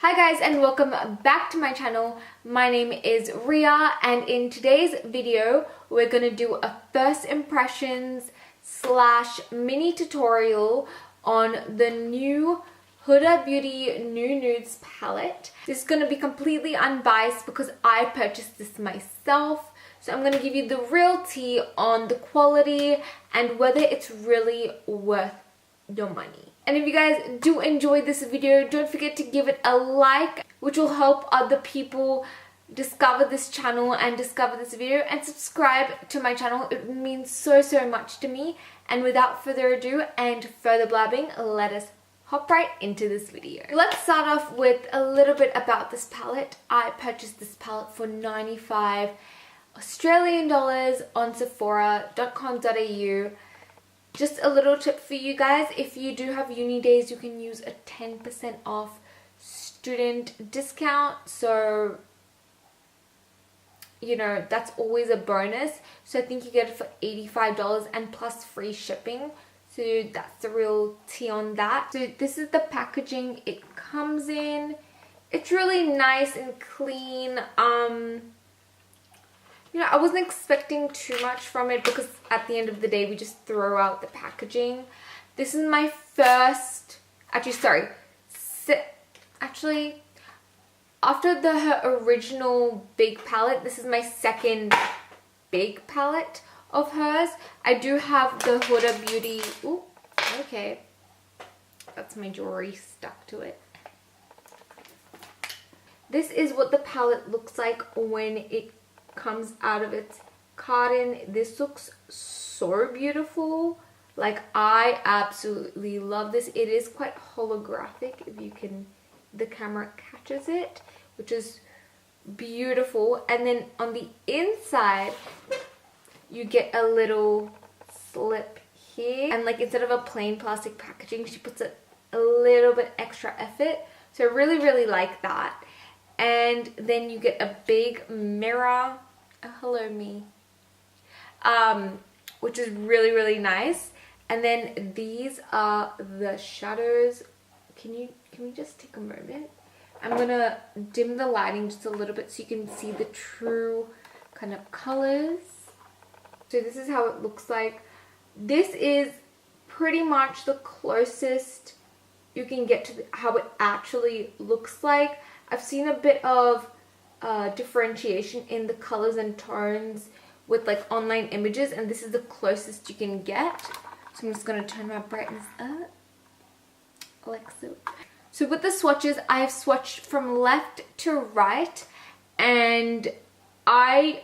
Hi guys and welcome back to my channel. My name is Ria and in today's video we're going to do a first impressions slash mini tutorial on the new Huda Beauty New Nudes palette. This is going to be completely unbiased because I purchased this myself. So I'm going to give you the real tea on the quality and whether it's really worth your money. And if you guys do enjoy this video, don't forget to give it a like, which will help other people discover this channel and discover this video, and subscribe to my channel. It means so much to me. And without further ado and further blabbing, let us hop right into this video. Let's start off with a little bit about this palette. I purchased this palette for 95 Australian dollars on sephora.com.au. Just a little tip for you guys, if you do have uni days, you can use a 10% off student discount. So, you know, that's always a bonus. So I think you get it for $85 and plus free shipping. So that's the real tea on that. So this is the packaging it comes in. It's really nice and clean. You know, I wasn't expecting too much from it because at the end of the day, we just throw out the packaging. This is my first, after her original big palette, this is my second big palette of hers. I do have the Huda Beauty, ooh, okay, that's my jewelry stuck to it. This is what the palette looks like when it comes out of its carton. This looks so beautiful. Like, I absolutely love this. It is quite holographic, if you can, the camera catches it, which is beautiful. And then on the inside you get a little slip here, and like instead of a plain plastic packaging, she puts a little bit extra effort. So I really like that. And then you get a big mirror, hello me, which is really nice. And then these are the shadows. Can we just take a moment? I'm gonna dim the lighting just a little bit so you can see the true kind of colors. So this is how it looks like. This is pretty much the closest you can get to how it actually looks like. I've seen a bit of differentiation in the colors and tones with like online images, and this is the closest you can get. So I'm just going to turn my brightness up like so. So with the swatches, I have swatched from left to right, and I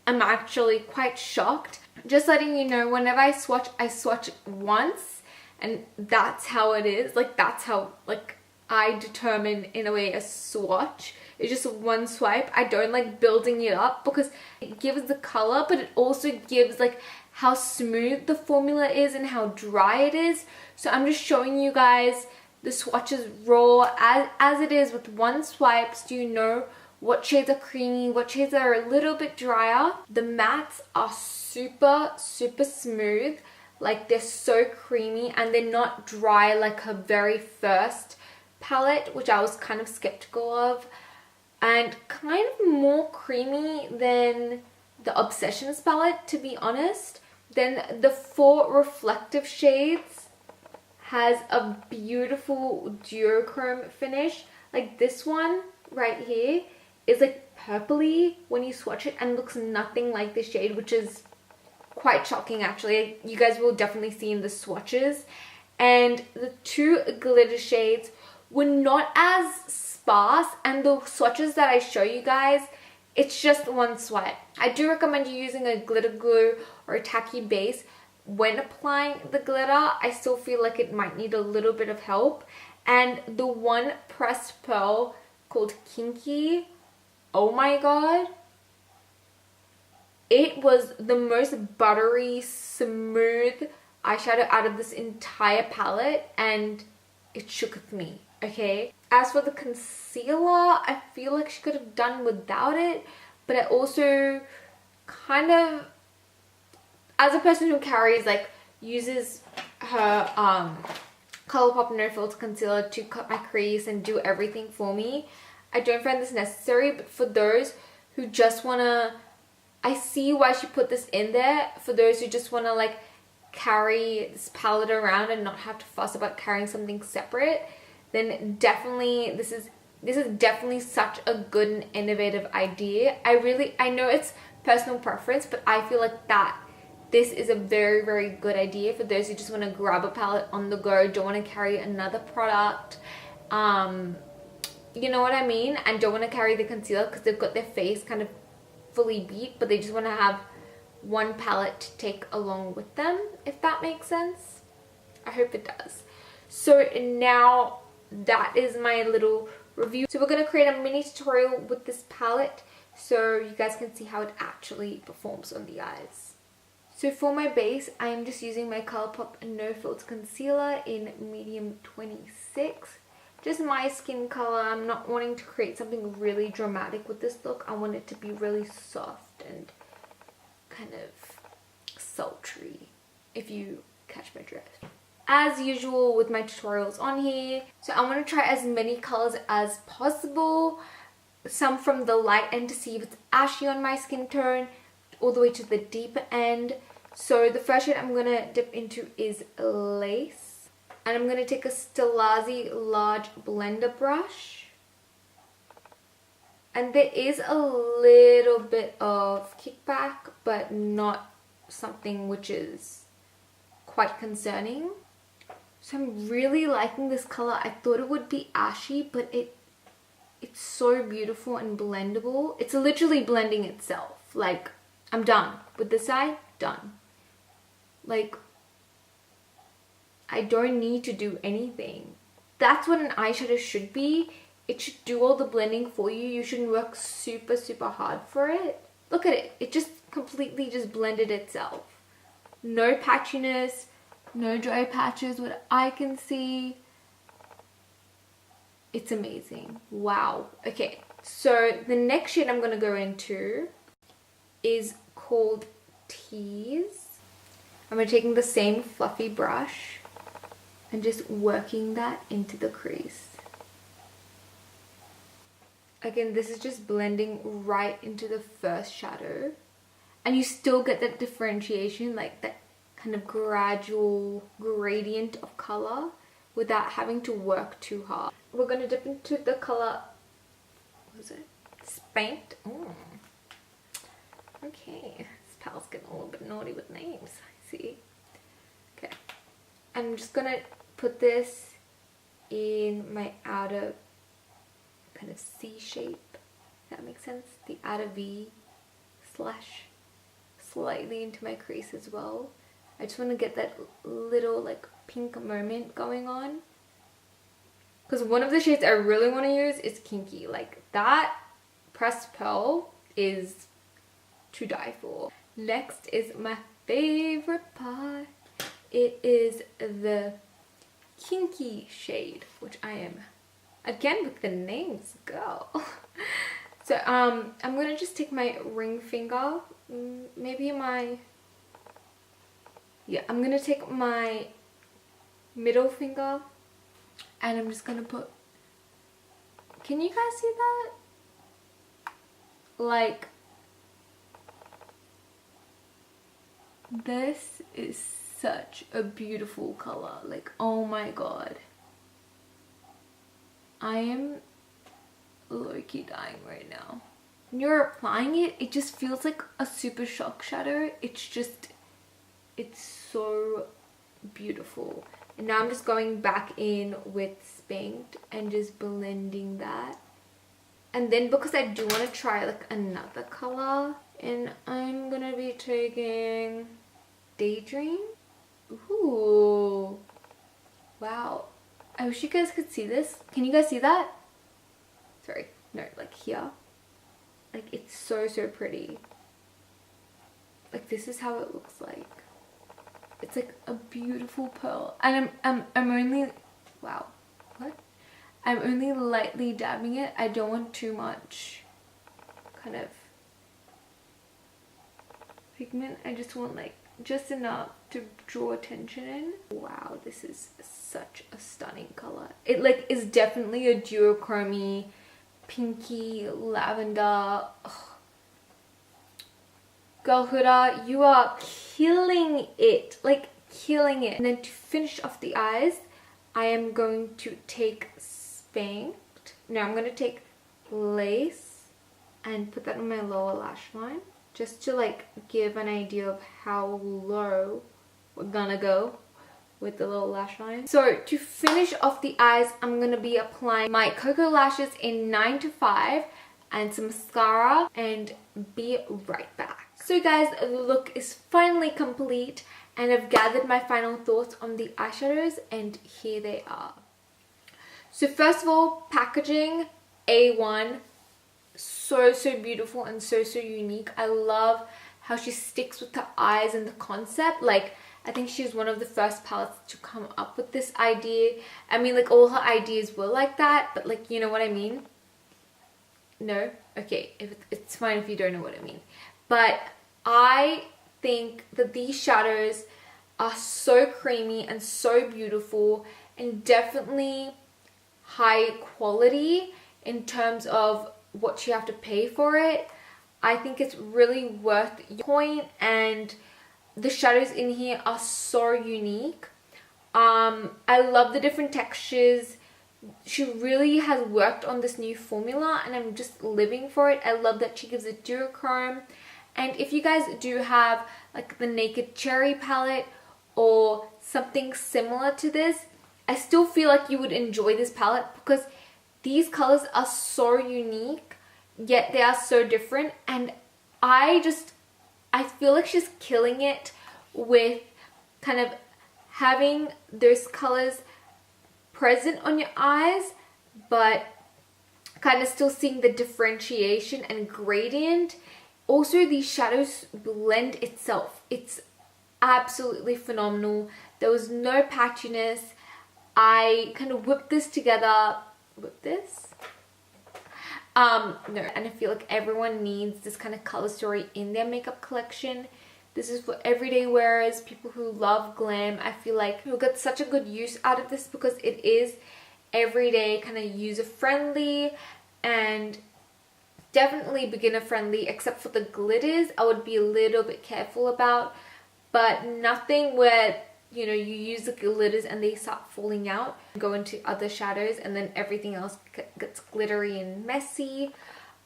am actually quite shocked. Just letting you know, whenever I swatch once, and that's how it is. Like, that's how like I determine in a way a swatch. It's just one swipe. I don't like building it up because it gives the color, but it also gives like how smooth the formula is and how dry it is. So I'm just showing you guys the swatches raw as it is with one swipe, so you know what shades are creamy, what shades are a little bit drier. The mattes are super smooth. Like, they're so creamy and they're not dry like her very first palette, which I was kind of skeptical of, and kind of more creamy than the Obsessions palette, to be honest. Then the 4 reflective shades has a beautiful duochrome finish. Like, this one right here is like purpley when you swatch it and looks nothing like the shade, which is quite shocking actually. You guys will definitely see in the swatches. And the 2 glitter shades were not as sparse, and the swatches that I show you guys, it's just one swipe. I do recommend you using a glitter glue or a tacky base when applying the glitter. I still feel like it might need a little bit of help. And the one pressed pearl called Kinky, oh my god, it was the most buttery, smooth eyeshadow out of this entire palette, and it shook with me. Okay, as for the concealer, I feel like she could have done without it, but I also kind of, as a person who carries, like, uses her ColourPop No Filter Concealer to cut my crease and do everything for me. I don't find this necessary, but for those who just want to, I see why she put this in there. For those who just want to like carry this palette around and not have to fuss about carrying something separate, then definitely this is definitely such a good and innovative idea. I know it's personal preference, but I feel like this is a very, very good idea for those who just want to grab a palette on the go, don't want to carry another product, you know what I mean, and don't want to carry the concealer because they've got their face kind of fully beat, but they just want to have one palette to take along with them, if that makes sense. I hope it does. So now that is my little review. So we're going to create a mini tutorial with this palette so you guys can see how it actually performs on the eyes. So for my base, I'm just using my ColourPop No Filter Concealer in medium 26. Just my skin color. I'm not wanting to create something really dramatic with this look. I want it to be really soft and kind of sultry, if you catch my drift. As usual with my tutorials on here, so I want to try as many colors as possible. Some from the light end to see if it's ashy on my skin tone, all the way to the deeper end. So the first shade I'm going to dip into is Lace. And I'm going to take a Stellazzi large blender brush. And there is a little bit of kickback, but not something which is quite concerning. So I'm really liking this color. I thought it would be ashy, but it's so beautiful and blendable. It's literally blending itself. Like, I'm done. With this eye, done. Like, I don't need to do anything. That's what an eyeshadow should be. It should do all the blending for you. You shouldn't work super, super hard for it. Look at it. It just completely just blended itself. No patchiness, no dry patches, what I can see. It's amazing. Wow. Okay, so the next shade I'm going to go into is called Tease. I'm taking the same fluffy brush and just working that into the crease. Again, this is just blending right into the first shadow. And you still get that differentiation, like that kind of gradual gradient of color without having to work too hard. We're going to dip into the color, what was it? Spanked. Okay, this palette's getting a little bit naughty with names, I see. Okay, I'm just going to put this in my outer kind of C shape, if that makes sense. The outer V slash slightly into my crease as well. I just want to get that little like pink moment going on. Because one of the shades I really want to use is Kinky. Like that pressed pearl is to die for. Next is my favorite part. It is the Kinky shade, which I am, again with the names, girl. So I'm gonna just take my ring finger, maybe my, yeah, I'm gonna take my middle finger and I'm just gonna put, can you guys see that? Like, this is such a beautiful color. Like, oh my god. I am low-key dying right now. When you're applying it, it just feels like a super shock shadow. It's just, it's so beautiful. And now I'm just going back in with Spanked and just blending that. And then because I do want to try like another color, and I'm gonna be taking Daydream. Ooh, wow. I wish you guys could see this. Can you guys see that? Sorry, no, like here. Like, it's so, so pretty. Like, this is how it looks like. It's like a beautiful pearl. And I'm only, wow, what? I'm only lightly dabbing it. I don't want too much kind of pigment. I just want like just enough to draw attention in. Wow, this is such a stunning color. It like is definitely a duochrome, pinky, lavender. Ugh. Girl Huda, you are killing it, like killing it. And then to finish off the eyes, I am going to take Spanked. No, I'm going to take Lace and put that on my lower lash line, just to like give an idea of how low we're gonna go with the little lash line. So to finish off the eyes, I'm gonna be applying my Cocoa Lashes in 9 to 5 and some mascara, and be right back. So guys, the look is finally complete and I've gathered my final thoughts on the eyeshadows, and here they are. So first of all, packaging, A1. So beautiful and so unique. I love how she sticks with the eyes and the concept. Like, I think she's one of the first palettes to come up with this idea. I mean, like, all her ideas were like that, but like, you know what I mean? No? Okay, it's fine if you don't know what I mean. But I think that these shadows are so creamy and so beautiful, and definitely high quality in terms of what you have to pay for it. I think it's really worth your point, and the shadows in here are so unique. I love the different textures. She really has worked on this new formula and I'm just living for it. I love that she gives a duochrome. And if you guys do have like the Naked Cherry palette or something similar to this, I still feel like you would enjoy this palette because these colors are so unique, yet they are so different. And I feel like she's killing it with kind of having those colors present on your eyes, but kind of still seeing the differentiation and gradient. Also, these shadows blend itself. It's absolutely phenomenal. There was no patchiness. I kind of whipped this together. No, and I feel like everyone needs this kind of color story in their makeup collection. This is for everyday wearers, people who love glam. I feel like you'll get such a good use out of this because it is everyday, kind of user friendly, and definitely beginner friendly, except for the glitters I would be a little bit careful about, but nothing where, you know, you use the glitters and they start falling out, go into other shadows, and then everything else gets glittery and messy.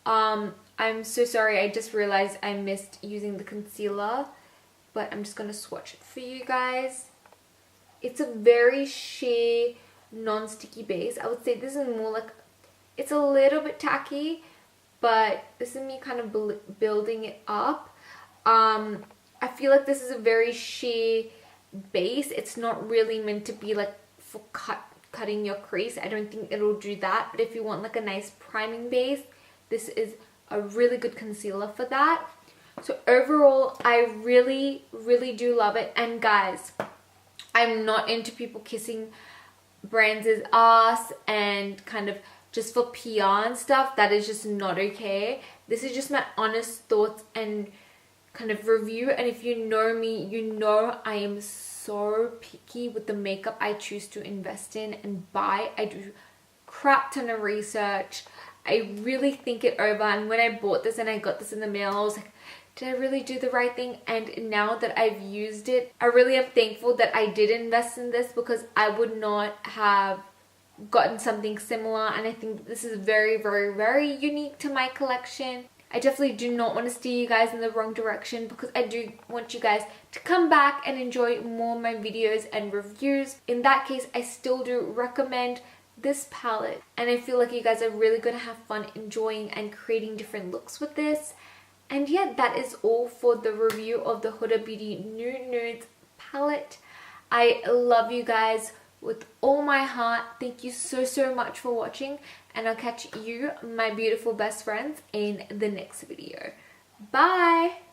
I'm so sorry, I just realized I missed using the concealer, but I'm just going to swatch it for you guys. It's a very sheer, non-sticky base. I would say this is more like, it's a little bit tacky, but this is me kind of building it up. I feel like this is a very sheer base. It's not really meant to be like for cutting your crease. I don't think it'll do that, but if you want like a nice priming base, this is a really good concealer for that. So overall, I really do love it. And guys, I'm not into people kissing brands' ass and kind of just for PR and stuff. That is just not okay. This is just my honest thoughts and kind of review. And if you know me, you know I am so picky with the makeup I choose to invest in and buy. I do crap ton of research. I really think it over, and when I bought this and I got this in the mail, I was like, did I really do the right thing? And now that I've used it, I really am thankful that I did invest in this, because I would not have gotten something similar. And I think this is very unique to my collection. I definitely do not want to steer you guys in the wrong direction, because I do want you guys to come back and enjoy more of my videos and reviews. In that case, I still do recommend this palette, and I feel like you guys are really going to have fun enjoying and creating different looks with this. And yeah, that is all for the review of the Huda Beauty Nudes palette. I love you guys with all my heart. Thank you so much for watching, and I'll catch you, my beautiful best friends, in the next video. Bye!